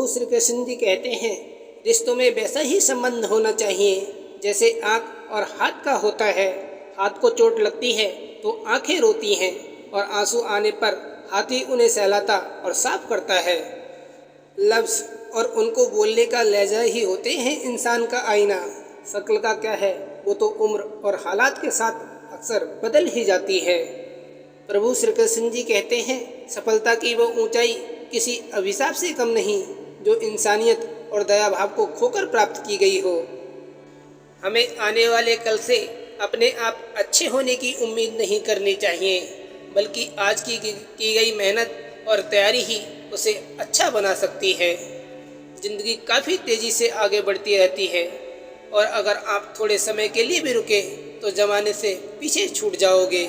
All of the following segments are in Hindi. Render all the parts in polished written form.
प्रभु श्री कृष्ण जी कहते हैं, रिश्तों में वैसा ही संबंध होना चाहिए जैसे आँख और हाथ का होता है। हाथ को चोट लगती है तो आँखें रोती हैं और आंसू आने पर हाथ ही उन्हें सहलाता और साफ करता है। लफ्ज़ और उनको बोलने का लहजा ही होते हैं इंसान का आईना। शक्ल का क्या है, वो तो उम्र और हालात के साथ अक्सर बदल ही जाती है। प्रभु श्री कृष्ण जी कहते हैं, सफलता की वो ऊंचाई किसी अभिशाप से कम नहीं जो इंसानियत और दया भाव को खोकर प्राप्त की गई हो। हमें आने वाले कल से अपने आप अच्छे होने की उम्मीद नहीं करनी चाहिए, बल्कि आज की गई मेहनत और तैयारी ही उसे अच्छा बना सकती है। ज़िंदगी काफ़ी तेज़ी से आगे बढ़ती रहती है और अगर आप थोड़े समय के लिए भी रुके तो ज़माने से पीछे छूट जाओगे।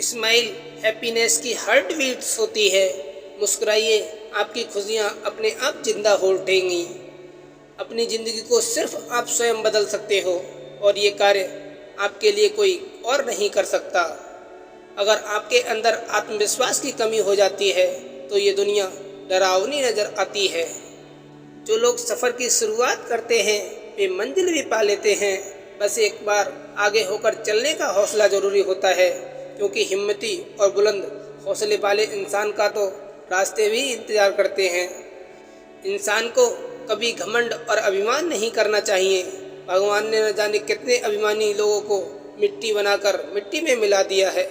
स्माइल हैप्पीनेस की हार्ट बीट्स होती है। मुस्कुराइए, आपकी खुशियाँ अपने आप जिंदा हो उठेंगी। अपनी ज़िंदगी को सिर्फ आप स्वयं बदल सकते हो और ये कार्य आपके लिए कोई और नहीं कर सकता। अगर आपके अंदर आत्मविश्वास की कमी हो जाती है तो ये दुनिया डरावनी नज़र आती है। जो लोग सफ़र की शुरुआत करते हैं वे मंजिल भी पा लेते हैं। बस एक बार आगे होकर चलने का हौसला ज़रूरी होता है, क्योंकि हिम्मती और बुलंद हौसले वाले इंसान का तो रास्ते भी इंतज़ार करते हैं। इंसान को कभी घमंड और अभिमान नहीं करना चाहिए। भगवान ने न जाने कितने अभिमानी लोगों को मिट्टी बनाकर मिट्टी में मिला दिया है।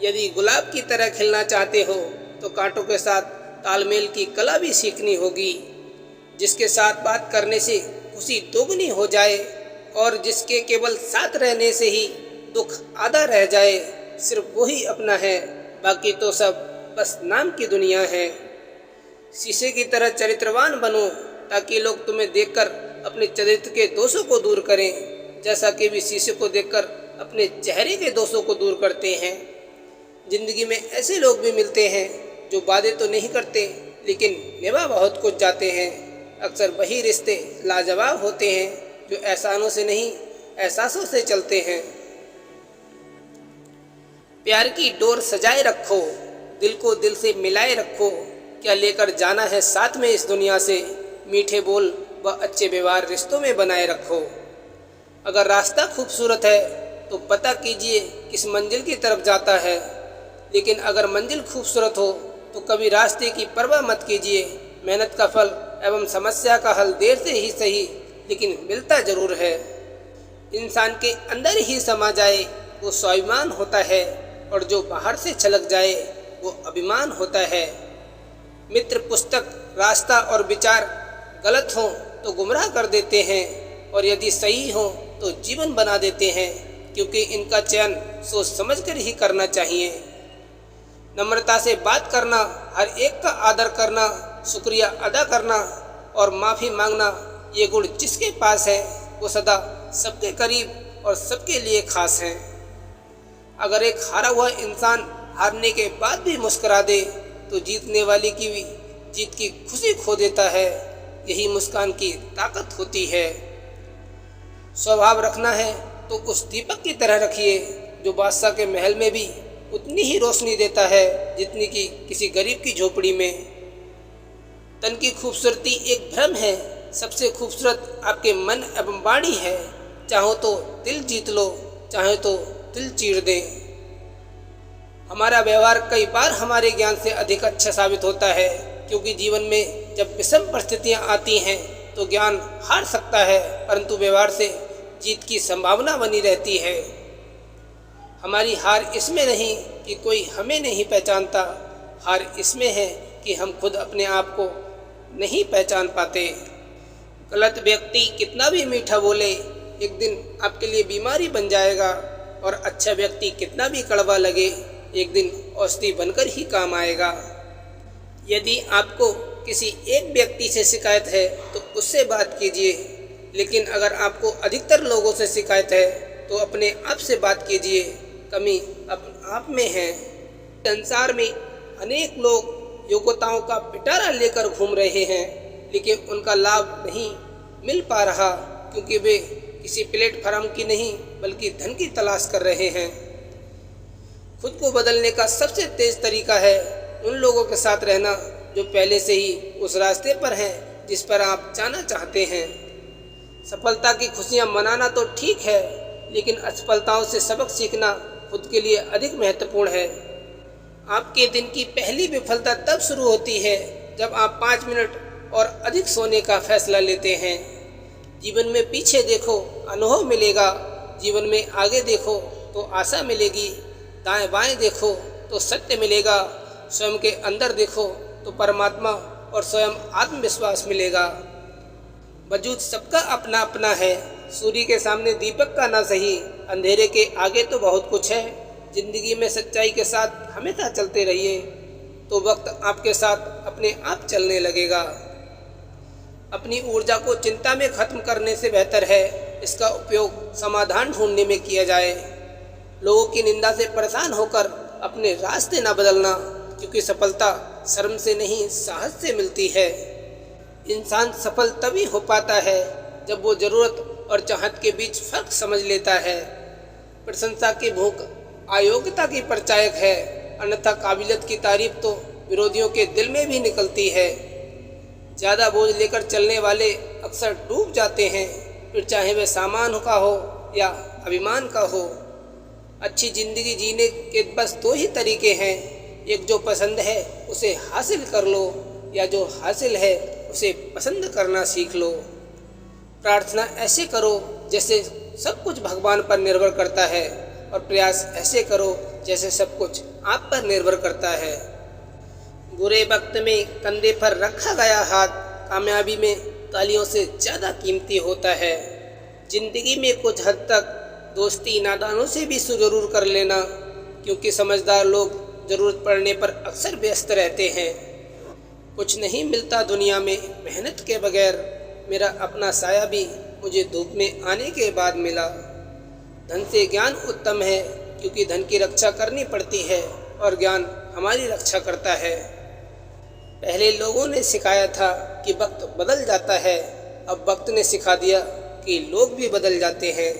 यदि गुलाब की तरह खिलना चाहते हो तो कांटों के साथ तालमेल की कला भी सीखनी होगी। जिसके साथ बात करने से खुशी दोगुनी हो जाए और जिसके केवल साथ रहने से ही दुख आधा रह जाए, सिर्फ वही अपना है, बाकी तो सब बस नाम की दुनिया है। शीशे की तरह चरित्रवान बनो ताकि लोग तुम्हें देखकर अपने चरित्र के दोषों को दूर करें, जैसा कि भी शीशे को देखकर अपने चेहरे के दोषों को दूर करते हैं। जिंदगी में ऐसे लोग भी मिलते हैं जो वादे तो नहीं करते लेकिन निभा बहुत कुछ जाते हैं। अक्सर वही रिश्ते लाजवाब होते हैं जो एहसानों से नहीं एहसासों से चलते हैं। प्यार की डोर सजाए रखो, दिल को दिल से मिलाए रखो। क्या लेकर जाना है साथ में इस दुनिया से, मीठे बोल व अच्छे व्यवहार रिश्तों में बनाए रखो। अगर रास्ता खूबसूरत है तो पता कीजिए किस मंजिल की तरफ जाता है, लेकिन अगर मंजिल खूबसूरत हो तो कभी रास्ते की परवाह मत कीजिए। मेहनत का फल एवं समस्या का हल देर से ही सही लेकिन मिलता जरूर है। इंसान के अंदर ही समा जाए वो स्वाभिमान होता है और जो बाहर से छलक जाए वो अभिमान होता है। मित्र, पुस्तक, रास्ता और विचार गलत हों तो गुमराह कर देते हैं और यदि सही हो तो जीवन बना देते हैं, क्योंकि इनका चयन सोच समझकर ही करना चाहिए। नम्रता से बात करना, हर एक का आदर करना, शुक्रिया अदा करना और माफ़ी मांगना, ये गुण जिसके पास है वो सदा सबके करीब और सबके लिए खास हैं। अगर एक हारा हुआ इंसान हारने के बाद भी मुस्कुरा दे तो जीतने वाले की भी जीत की खुशी खो देता है। यही मुस्कान की ताकत होती है। स्वभाव रखना है तो उस दीपक की तरह रखिए जो बादशाह के महल में भी उतनी ही रोशनी देता है जितनी कि किसी गरीब की झोपड़ी में। तन की खूबसूरती एक भ्रम है, सबसे खूबसूरत आपके मन एवं वाणी है। चाहो तो दिल जीत लो, चाहे तो दिल चीर दें। हमारा व्यवहार कई बार हमारे ज्ञान से अधिक अच्छा साबित होता है, क्योंकि जीवन में जब विषम परिस्थितियाँ आती हैं तो ज्ञान हार सकता है, परंतु व्यवहार से जीत की संभावना बनी रहती है। हमारी हार इसमें नहीं कि कोई हमें नहीं पहचानता, हार इसमें है कि हम खुद अपने आप को नहीं पहचान पाते। गलत व्यक्ति कितना भी मीठा बोले एक दिन आपके लिए बीमारी बन जाएगा, और अच्छा व्यक्ति कितना भी कड़वा लगे एक दिन औषधि बनकर ही काम आएगा। यदि आपको किसी एक व्यक्ति से शिकायत है तो उससे बात कीजिए, लेकिन अगर आपको अधिकतर लोगों से शिकायत है तो अपने आप से बात कीजिए। कमी अपने आप में है। संसार में अनेक लोग योग्यताओं का पिटारा लेकर घूम रहे हैं, लेकिन उनका लाभ नहीं मिल पा रहा, क्योंकि वे किसी प्लेटफॉर्म की नहीं बल्कि धन की तलाश कर रहे हैं। खुद को बदलने का सबसे तेज तरीका है उन लोगों के साथ रहना जो पहले से ही उस रास्ते पर हैं जिस पर आप जाना चाहते हैं। सफलता की खुशियाँ मनाना तो ठीक है, लेकिन असफलताओं से सबक सीखना खुद के लिए अधिक महत्वपूर्ण है। आपके दिन की पहली विफलता तब शुरू होती है जब आप 5 मिनट और अधिक सोने का फैसला लेते हैं। जीवन में पीछे देखो, अनुभव मिलेगा। जीवन में आगे देखो तो आशा मिलेगी। दाएं बाएं देखो तो सत्य मिलेगा। स्वयं के अंदर देखो तो परमात्मा और स्वयं आत्मविश्वास मिलेगा। वजूद सबका अपना अपना है। सूर्य के सामने दीपक का ना सही, अंधेरे के आगे तो बहुत कुछ है। जिंदगी में सच्चाई के साथ हमेशा चलते रहिए तो वक्त आपके साथ अपने आप चलने लगेगा। अपनी ऊर्जा को चिंता में खत्म करने से बेहतर है इसका उपयोग समाधान ढूंढने में किया जाए। लोगों की निंदा से परेशान होकर अपने रास्ते न बदलना, क्योंकि सफलता शर्म से नहीं साहस से मिलती है। इंसान सफल तभी हो पाता है जब वो जरूरत और चाहत के बीच फर्क समझ लेता है। प्रशंसा की भूख अयोग्यता की परिचायक है, अन्यथा काबिलियत की तारीफ तो विरोधियों के दिल में भी निकलती है। ज़्यादा बोझ लेकर चलने वाले अक्सर डूब जाते हैं, फिर चाहे वह सामान का हो या अभिमान का हो। अच्छी जिंदगी जीने के बस 2 ही तरीके हैं, एक जो पसंद है उसे हासिल कर लो, या जो हासिल है उसे पसंद करना सीख लो। प्रार्थना ऐसे करो जैसे सब कुछ भगवान पर निर्भर करता है, और प्रयास ऐसे करो जैसे सब कुछ आप पर निर्भर करता है। बुरे वक्त में कंधे पर रखा गया हाथ कामयाबी में तालियों से ज़्यादा कीमती होता है। जिंदगी में कुछ हद तक दोस्ती नादानों से भी जरूर कर लेना, क्योंकि समझदार लोग ज़रूरत पड़ने पर अक्सर व्यस्त रहते हैं। कुछ नहीं मिलता दुनिया में मेहनत के बगैर, मेरा अपना साया भी मुझे धूप में आने के बाद मिला। धन से ज्ञान उत्तम है, क्योंकि धन की रक्षा करनी पड़ती है और ज्ञान हमारी रक्षा करता है। पहले लोगों ने सिखाया था कि वक्त बदल जाता है, अब वक्त ने सिखा दिया कि लोग भी बदल जाते हैं।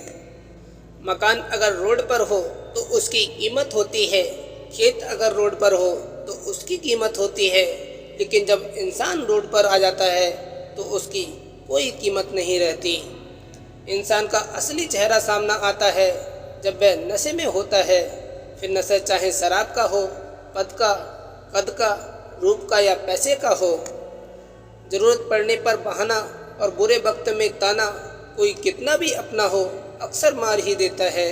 मकान अगर रोड पर हो तो उसकी कीमत होती है, खेत अगर रोड पर हो तो उसकी कीमत होती है, लेकिन जब इंसान रोड पर आ जाता है तो उसकी कोई कीमत नहीं रहती। इंसान का असली चेहरा सामना आता है जब वह नशे में होता है। फिर नशा चाहे शराब का हो, पद का, कद का, रूप का या पैसे का हो। ज़रूरत पड़ने पर बहाना और बुरे वक्त में ताना कोई कितना भी अपना हो अक्सर मार ही देता है।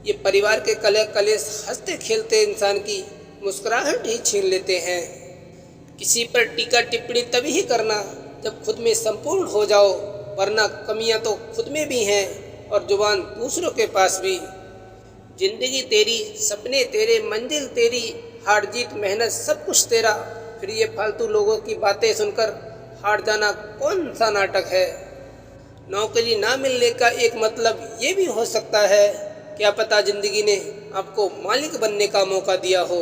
ये परिवार के कलेश हंसते खेलते इंसान की मुस्कुराहट ही छीन लेते हैं। किसी पर टीका टिप्पणी तभी ही करना जब खुद में संपूर्ण हो जाओ, वरना कमियां तो खुद में भी हैं और जुबान दूसरों के पास भी। जिंदगी तेरी, सपने तेरे, मंजिल तेरी, हार जीत मेहनत सब कुछ तेरा। फिर ये फालतू लोगों की बातें सुनकर हार जाना कौन सा नाटक है। नौकरी ना मिलने का एक मतलब ये भी हो सकता है, क्या पता जिंदगी ने आपको मालिक बनने का मौका दिया हो।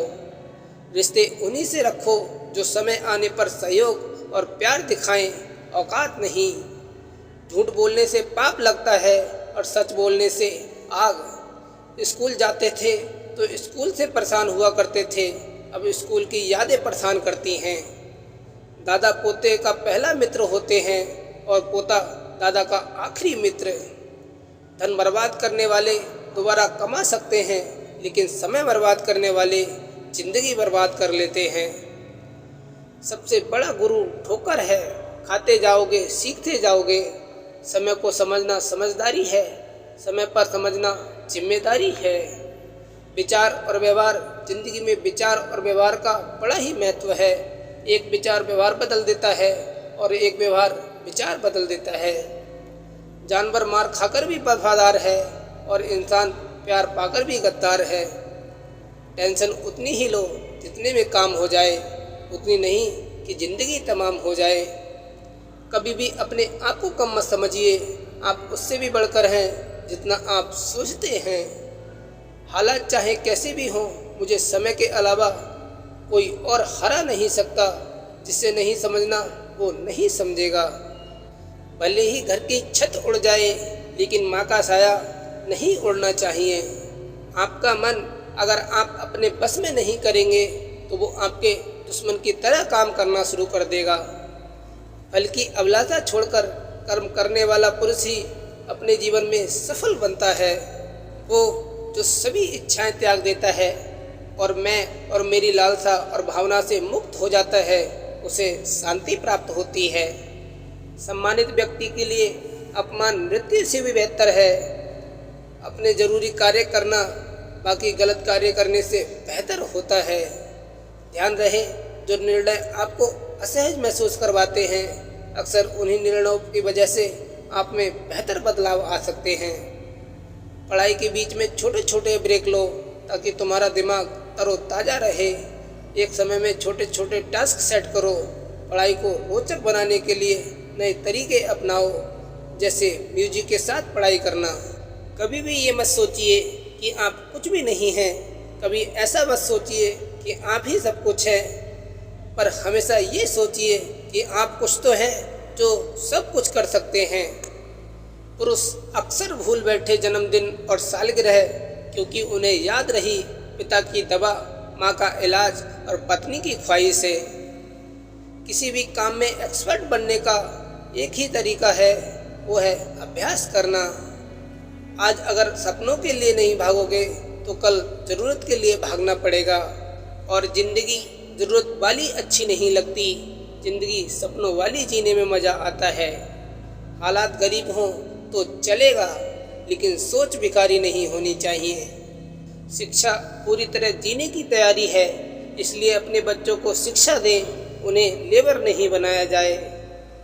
रिश्ते उन्हीं से रखो जो समय आने पर सहयोग और प्यार दिखाएं, औकात नहीं। झूठ बोलने से पाप लगता है और सच बोलने से आग। स्कूल जाते थे तो स्कूल से परेशान हुआ करते थे, अब स्कूल की यादें परेशान करती हैं। दादा पोते का पहला मित्र होते हैं और पोता दादा का आखिरी मित्र। धन बर्बाद करने वाले दोबारा कमा सकते हैं, लेकिन समय बर्बाद करने वाले जिंदगी बर्बाद कर लेते हैं। सबसे बड़ा गुरु ठोकर है, खाते जाओगे सीखते जाओगे। समय को समझना समझदारी है, समय पर समझना जिम्मेदारी है। विचार और व्यवहार, जिंदगी में विचार और व्यवहार का बड़ा ही महत्व है। एक विचार व्यवहार बदल देता है और एक व्यवहार विचार बदल देता है। जानवर मार खाकर भी वफादार है और इंसान प्यार पाकर भी गद्दार है। टेंशन उतनी ही लो जितने में काम हो जाए, उतनी नहीं कि जिंदगी तमाम हो जाए। कभी भी अपने आप को कम मत समझिए, आप उससे भी बढ़कर हैं जितना आप सोचते हैं। हालात चाहे कैसे भी हों, मुझे समय के अलावा कोई और हरा नहीं सकता। जिसे नहीं समझना वो नहीं समझेगा। भले ही घर की छत उड़ जाए, लेकिन माँ का साया नहीं उड़ना चाहिए। आपका मन अगर आप अपने बस में नहीं करेंगे तो वो आपके दुश्मन की तरह काम करना शुरू कर देगा। फल की अभिलाषा छोड़कर कर्म करने वाला पुरुष ही अपने जीवन में सफल बनता है। वो जो सभी इच्छाएं त्याग देता है और मैं और मेरी लालसा और भावना से मुक्त हो जाता है, उसे शांति प्राप्त होती है। सम्मानित व्यक्ति के लिए अपमान मृत्यु से भी बेहतर है। अपने जरूरी कार्य करना बाकी गलत कार्य करने से बेहतर होता है। ध्यान रहे, जो निर्णय आपको असहज महसूस करवाते हैं, अक्सर उन्हीं निर्णयों की वजह से आप में बेहतर बदलाव आ सकते हैं। पढ़ाई के बीच में छोटे छोटे ब्रेक लो ताकि तुम्हारा दिमाग तरोताज़ा रहे। एक समय में छोटे छोटे टास्क सेट करो। पढ़ाई को रोचक बनाने के लिए नए तरीके अपनाओ, जैसे म्यूजिक के साथ पढ़ाई करना। कभी भी ये मत सोचिए कि आप कुछ भी नहीं हैं। कभी ऐसा मत सोचिए कि आप ही सब कुछ हैं, पर हमेशा ये सोचिए कि आप कुछ तो हैं जो सब कुछ कर सकते हैं। पुरुष अक्सर भूल बैठे जन्मदिन और सालगिरह, क्योंकि उन्हें याद रही पिता की दवा, माँ का इलाज और पत्नी की ख्वाहिश है। किसी भी काम में एक्सपर्ट बनने का एक ही तरीका है, वो है अभ्यास करना। आज अगर सपनों के लिए नहीं भागोगे तो कल ज़रूरत के लिए भागना पड़ेगा। और ज़िंदगी ज़रूरत वाली अच्छी नहीं लगती, ज़िंदगी सपनों वाली जीने में मज़ा आता है। हालात गरीब हों तो चलेगा, लेकिन सोच भिखारी नहीं होनी चाहिए। शिक्षा पूरी तरह जीने की तैयारी है, इसलिए अपने बच्चों को शिक्षा दें, उन्हें लेबर नहीं बनाया जाए।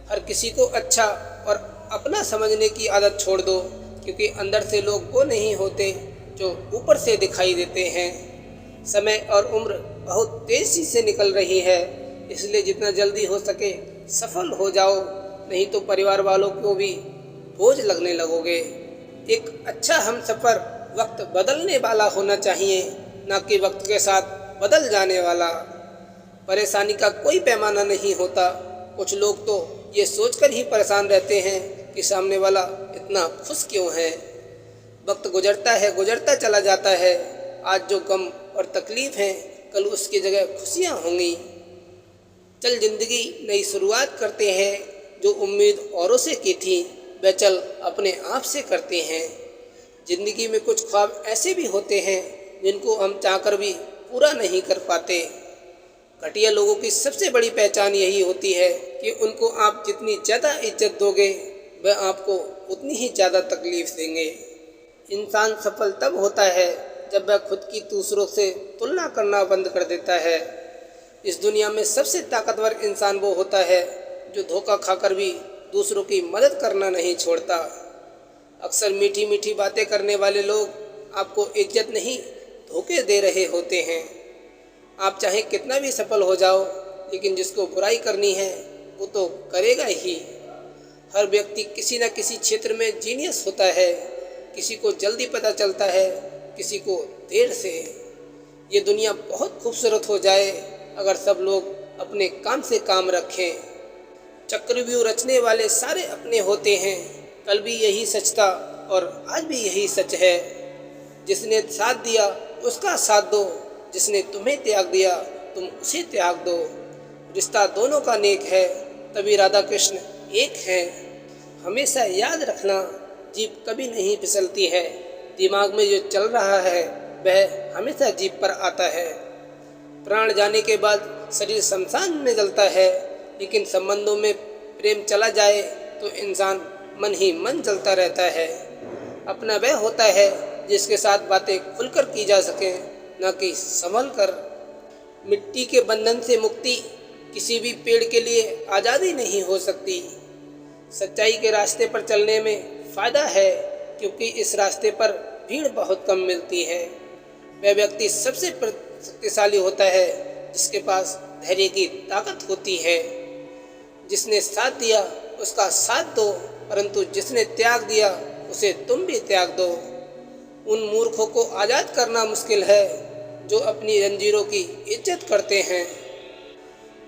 हर किसी को अच्छा और अपना समझने की आदत छोड़ दो, क्योंकि अंदर से लोग वो नहीं होते जो ऊपर से दिखाई देते हैं। समय और उम्र बहुत तेज़ी से निकल रही है, इसलिए जितना जल्दी हो सके सफल हो जाओ, नहीं तो परिवार वालों को भी बोझ लगने लगोगे। एक अच्छा हमसफ़र वक्त बदलने वाला होना चाहिए, ना कि वक्त के साथ बदल जाने वाला। परेशानी का कोई पैमाना नहीं होता। कुछ लोग तो ये सोचकर ही परेशान रहते हैं कि सामने वाला इतना खुश क्यों है। वक्त गुजरता है, गुजरता चला जाता है। आज जो गम और तकलीफ़ हैं, कल उसकी जगह खुशियाँ होंगी। चल ज़िंदगी नई शुरुआत करते हैं, जो उम्मीद औरों से की थी वह चल अपने आप से करते हैं। ज़िंदगी में कुछ ख्वाब ऐसे भी होते हैं जिनको हम चाहकर भी पूरा नहीं कर पाते। घटिया लोगों की सबसे बड़ी पहचान यही होती है कि उनको आप जितनी ज़्यादा इज्जत दोगे, वह आपको उतनी ही ज़्यादा तकलीफ़ देंगे। इंसान सफल तब होता है जब वह खुद की दूसरों से तुलना करना बंद कर देता है। इस दुनिया में सबसे ताकतवर इंसान वो होता है जो धोखा खाकर भी दूसरों की मदद करना नहीं छोड़ता। अक्सर मीठी मीठी बातें करने वाले लोग आपको इज्जत नहीं, धोखे दे रहे होते हैं। आप चाहे कितना भी सफल हो जाओ, लेकिन जिसको बुराई करनी है वो तो करेगा ही। हर व्यक्ति किसी न किसी क्षेत्र में जीनियस होता है। किसी को जल्दी पता चलता है, किसी को देर से। ये दुनिया बहुत खूबसूरत हो जाए अगर सब लोग अपने काम से काम रखें। चक्रव्यूह रचने वाले सारे अपने होते हैं। कल भी यही सच था और आज भी यही सच है। जिसने साथ दिया उसका साथ दो, जिसने तुम्हें त्याग दिया तुम उसे त्याग दो। रिश्ता दोनों का नेक है, तभी राधा कृष्ण एक है। हमेशा याद रखना, जीप कभी नहीं फिसलती है। दिमाग में जो चल रहा है वह हमेशा जीप पर आता है। प्राण जाने के बाद शरीर शमशान में जलता है, लेकिन संबंधों में प्रेम चला जाए तो इंसान मन ही मन जलता रहता है। अपना वह होता है जिसके साथ बातें खुलकर की जा सके, न कि संभल कर। मिट्टी के बंधन से मुक्ति किसी भी पेड़ के लिए आज़ादी नहीं हो सकती। सच्चाई के रास्ते पर चलने में फ़ायदा है, क्योंकि इस रास्ते पर भीड़ बहुत कम मिलती है। वह व्यक्ति सबसे शक्तिशाली होता है जिसके पास धैर्य की ताकत होती है। जिसने साथ दिया उसका साथ दो, परंतु जिसने त्याग दिया उसे तुम भी त्याग दो। उन मूर्खों को आज़ाद करना मुश्किल है जो अपनी जंजीरों की इज्जत करते हैं।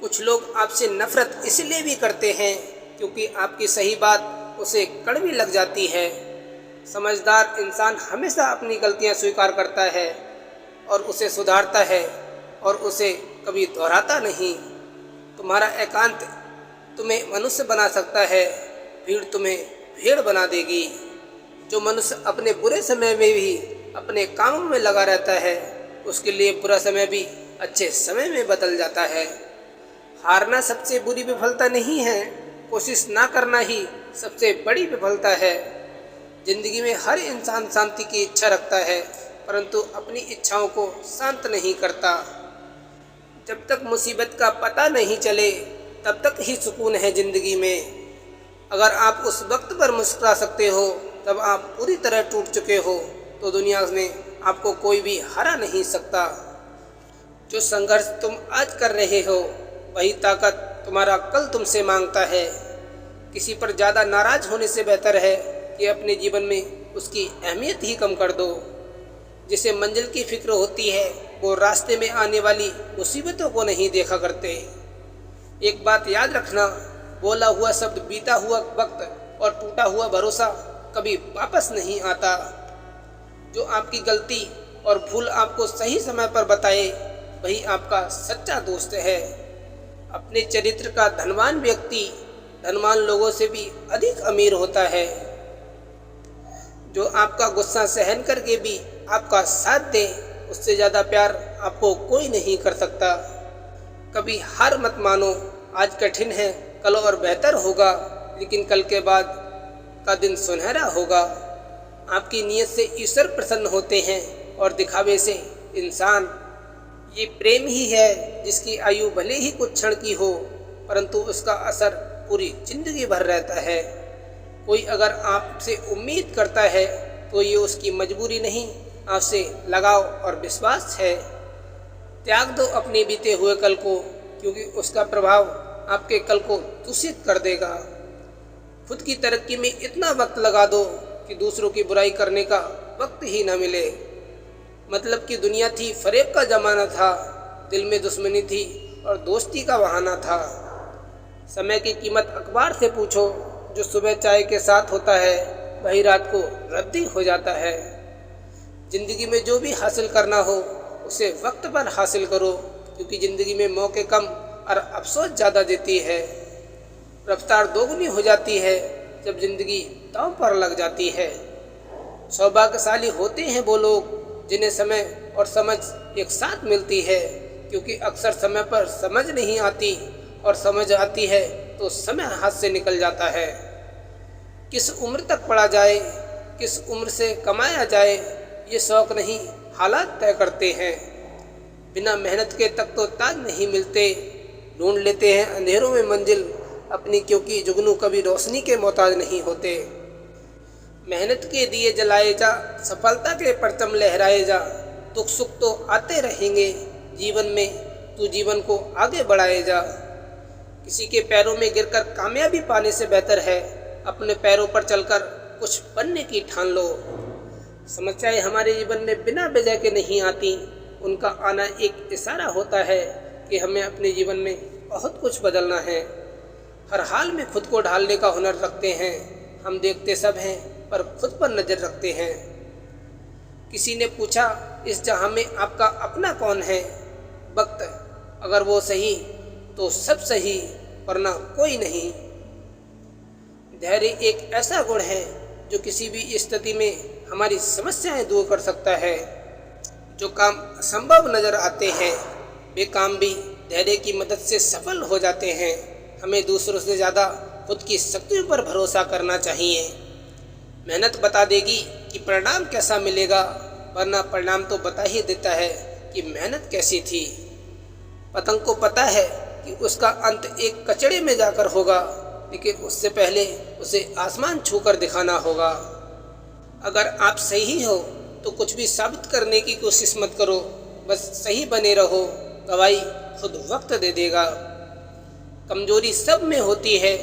कुछ लोग आपसे नफरत इसलिए भी करते हैं क्योंकि आपकी सही बात उसे कड़वी लग जाती है। समझदार इंसान हमेशा अपनी गलतियां स्वीकार करता है और उसे सुधारता है और उसे कभी दोहराता नहीं। तुम्हारा एकांत तुम्हें मनुष्य बना सकता है, भीड़ तुम्हें भेड़ बना देगी। जो मनुष्य अपने बुरे समय में भी अपने कामों में लगा रहता है, उसके लिए बुरा समय भी अच्छे समय में बदल जाता है। हारना सबसे बुरी विफलता नहीं है, कोशिश ना करना ही सबसे बड़ी विफलता है। जिंदगी में हर इंसान शांति की इच्छा रखता है, परंतु अपनी इच्छाओं को शांत नहीं करता। जब तक मुसीबत का पता नहीं चले, तब तक ही सुकून है जिंदगी में। अगर आप उस वक्त पर मुस्कुरा सकते हो तब आप पूरी तरह टूट चुके हो, तो दुनिया में आपको कोई भी हरा नहीं सकता। जो संघर्ष तुम आज कर रहे हो, वही ताकत तुम्हारा कल तुमसे मांगता है। किसी पर ज़्यादा नाराज होने से बेहतर है कि अपने जीवन में उसकी अहमियत ही कम कर दो। जिसे मंजिल की फिक्र होती है, वो रास्ते में आने वाली मुसीबतों को नहीं देखा करते। एक बात याद रखना, बोला हुआ शब्द, बीता हुआ वक्त और टूटा हुआ भरोसा कभी वापस नहीं आता। जो आपकी गलती और भूल आपको सही समय पर बताए, वही आपका सच्चा दोस्त है। अपने चरित्र का धनवान व्यक्ति धनवान लोगों से भी अधिक अमीर होता है। जो आपका गुस्सा सहन करके भी आपका साथ दे, उससे ज़्यादा प्यार आपको कोई नहीं कर सकता। कभी हार मत मानो, आज कठिन है, कल और बेहतर होगा, लेकिन कल के बाद का दिन सुनहरा होगा। आपकी नीयत से ईश्वर प्रसन्न होते हैं और दिखावे से इंसान। ये प्रेम ही है जिसकी आयु भले ही कुछ क्षण की हो, परंतु उसका असर पूरी जिंदगी भर रहता है। कोई अगर आपसे उम्मीद करता है तो ये उसकी मजबूरी नहीं, आपसे लगाव और विश्वास है। त्याग दो अपने बीते हुए कल को, क्योंकि उसका प्रभाव आपके कल को दूषित कर देगा। खुद की तरक्की में इतना वक्त लगा दो कि दूसरों की बुराई करने का वक्त ही न मिले। मतलब की दुनिया थी, फरेब का जमाना था, दिल में दुश्मनी थी और दोस्ती का बहाना था। समय की कीमत अखबार से पूछो, जो सुबह चाय के साथ होता है वही रात को रद्दी हो जाता है। जिंदगी में जो भी हासिल करना हो उसे वक्त पर हासिल करो, क्योंकि जिंदगी में मौके कम और अफसोस ज़्यादा देती है। रफ्तार दोगुनी हो जाती है जब जिंदगी दांव पर लग जाती है। सौभाग्यशाली होते हैं वो लोग जिन्हें समय और समझ एक साथ मिलती है, क्योंकि अक्सर समय पर समझ नहीं आती और समझ आती है तो समय हाथ से निकल जाता है। किस उम्र तक पढ़ा जाए, किस उम्र से कमाया जाए, ये शौक नहीं हालात तय करते हैं। बिना मेहनत के तक तो ताज नहीं मिलते। ढूंढ लेते हैं अंधेरों में मंजिल अपनी, क्योंकि जुगनू कभी रोशनी के मोहताज नहीं होते। मेहनत के दिए जलाए जा, सफलता के परचम लहराए जा। दुख सुख तो आते रहेंगे जीवन में, तू जीवन को आगे बढ़ाए जा। किसी के पैरों में गिरकर कामयाबी पाने से बेहतर है अपने पैरों पर चलकर कुछ बनने की ठान लो। समस्याएं हमारे जीवन में बिना वजह के नहीं आती, उनका आना एक इशारा होता है कि हमें अपने जीवन में बहुत कुछ बदलना है। हर हाल में खुद को ढालने का हुनर रखते हैं हम। देखते सब हैं पर खुद पर नजर रखते हैं। किसी ने पूछा, इस जहां में आपका अपना कौन है? वक्त अगर वो सही तो सब सही, वरना कोई नहीं। धैर्य एक ऐसा गुण है जो किसी भी स्थिति में हमारी समस्याएं दूर कर सकता है। जो काम असंभव नजर आते हैं, वे काम भी धैर्य की मदद से सफल हो जाते हैं। हमें दूसरों से ज़्यादा खुद की शक्तियों पर भरोसा करना चाहिए। मेहनत बता देगी कि परिणाम कैसा मिलेगा, वरना परिणाम तो बता ही देता है कि मेहनत कैसी थी। पतंग को पता है कि उसका अंत एक कचड़े में जाकर होगा, लेकिन उससे पहले उसे आसमान छूकर दिखाना होगा। अगर आप सही हो तो कुछ भी साबित करने की कोशिश मत करो, बस सही बने रहो। गवाही खुद वक्त दे देगा। कमजोरी सब में होती है,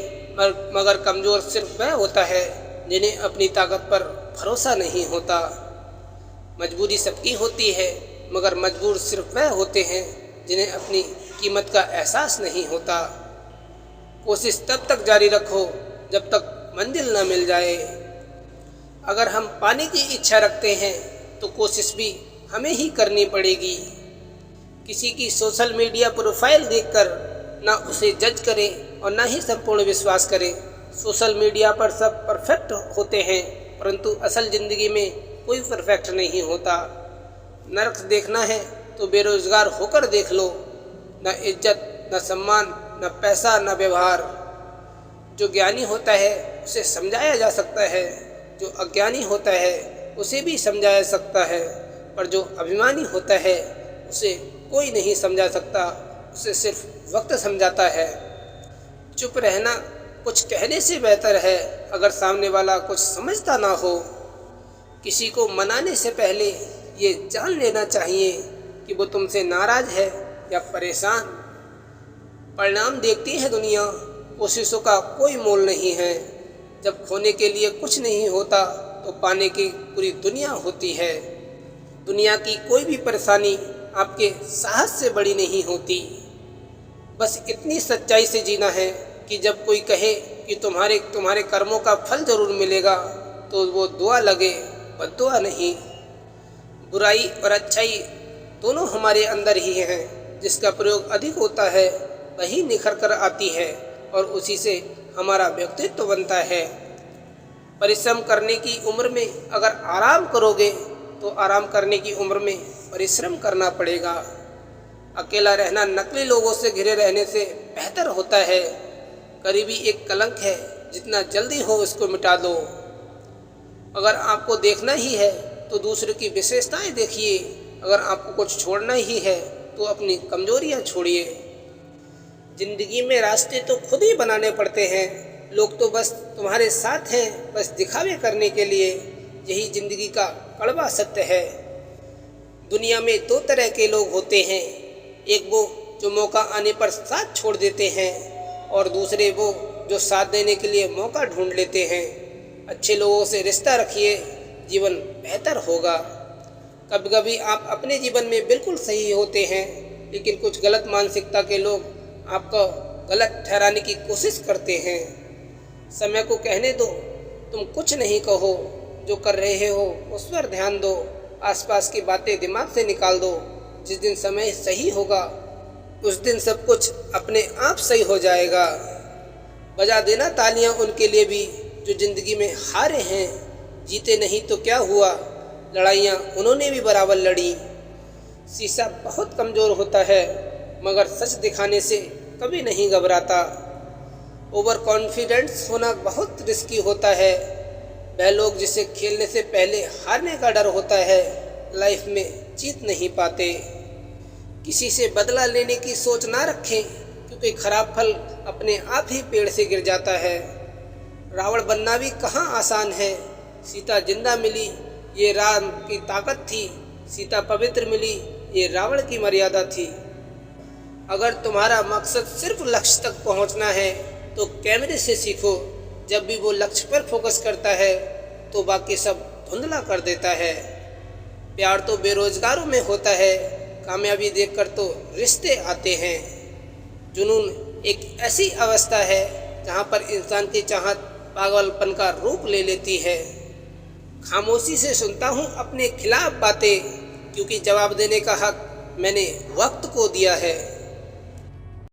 मगर कमज़ोर सिर्फ वह होता है जिन्हें अपनी ताकत पर भरोसा नहीं होता। मजबूरी सबकी होती है, मगर मजबूर सिर्फ वह होते हैं जिन्हें अपनी कीमत का एहसास नहीं होता। कोशिश तब तक जारी रखो जब तक मंजिल न मिल जाए। अगर हम पाने की इच्छा रखते हैं तो कोशिश भी हमें ही करनी पड़ेगी। किसी की सोशल मीडिया प्रोफाइल देखकर ना उसे जज करें और ना ही संपूर्ण विश्वास करें। सोशल मीडिया पर सब परफेक्ट होते हैं, परंतु असल ज़िंदगी में कोई परफेक्ट नहीं होता। नर्क देखना है तो बेरोजगार होकर देख लो। न इज्जत, न सम्मान, न पैसा, न व्यवहार। जो ज्ञानी होता है उसे समझाया जा सकता है, जो अज्ञानी होता है उसे भी समझाया जा सकता है, पर जो अभिमानी होता है उसे कोई नहीं समझा सकता, उसे सिर्फ वक्त समझाता है। चुप रहना कुछ कहने से बेहतर है अगर सामने वाला कुछ समझता ना हो। किसी को मनाने से पहले ये जान लेना चाहिए कि वो तुमसे नाराज है या परेशान। परिणाम देखती है दुनिया, कोशिशों का कोई मोल नहीं है। जब खोने के लिए कुछ नहीं होता तो पाने की पूरी दुनिया होती है। दुनिया की कोई भी परेशानी आपके साहस से बड़ी नहीं होती। बस इतनी सच्चाई से जीना है कि जब कोई कहे कि तुम्हारे कर्मों का फल जरूर मिलेगा तो वो दुआ लगे, बद्दुआ नहीं। बुराई और अच्छाई दोनों हमारे अंदर ही हैं। जिसका प्रयोग अधिक होता है वही निखर कर आती है और उसी से हमारा व्यक्तित्व बनता है। परिश्रम करने की उम्र में अगर आराम करोगे तो आराम करने की उम्र में परिश्रम करना पड़ेगा। अकेला रहना नकली लोगों से घिरे रहने से बेहतर होता है। गरीबी एक कलंक है, जितना जल्दी हो उसको मिटा दो। अगर आपको देखना ही है तो दूसरे की विशेषताएं देखिए। अगर आपको कुछ छोड़ना ही है तो अपनी कमजोरियां छोड़िए। जिंदगी में रास्ते तो खुद ही बनाने पड़ते हैं। लोग तो बस तुम्हारे साथ हैं, बस दिखावे करने के लिए। यही जिंदगी का कड़वा सत्य है। दुनिया में दो तरह के लोग होते हैं, एक वो जो मौका आने पर साथ छोड़ देते हैं और दूसरे वो जो साथ देने के लिए मौका ढूंढ लेते हैं। अच्छे लोगों से रिश्ता रखिए, जीवन बेहतर होगा। कभी कभी आप अपने जीवन में बिल्कुल सही होते हैं, लेकिन कुछ गलत मानसिकता के लोग आपको गलत ठहराने की कोशिश करते हैं। समय को कहने दो, तुम कुछ नहीं कहो। जो कर रहे हो उस पर ध्यान दो। आसपास की बातें दिमाग से निकाल दो। जिस दिन समय सही होगा उस दिन सब कुछ अपने आप सही हो जाएगा। बजा देना तालियां उनके लिए भी जो जिंदगी में हारे हैं। जीते नहीं तो क्या हुआ, लड़ाइयाँ उन्होंने भी बराबर लड़ी। शीशा बहुत कमज़ोर होता है मगर सच दिखाने से कभी नहीं घबराता। ओवर कॉन्फिडेंस होना बहुत रिस्की होता है। वह लोग जिसे खेलने से पहले हारने का डर होता है लाइफ में जीत नहीं पाते। किसी से बदला लेने की सोच ना रखें, क्योंकि खराब फल अपने आप ही पेड़ से गिर जाता है। रावण बनना भी कहाँ आसान है। सीता जिंदा मिली ये राम की ताकत थी, सीता पवित्र मिली ये रावण की मर्यादा थी। अगर तुम्हारा मकसद सिर्फ लक्ष्य तक पहुंचना है तो कैमरे से सीखो। जब भी वो लक्ष्य पर फोकस करता है तो बाकी सब धुंधला कर देता है। प्यार तो बेरोजगारों में होता है, कामयाबी देखकर तो रिश्ते आते हैं। जुनून एक ऐसी अवस्था है जहाँ पर इंसान की चाहत पागलपन का रूप ले लेती है। खामोशी से सुनता हूँ अपने खिलाफ बातें, क्योंकि जवाब देने का हक मैंने वक्त को दिया है।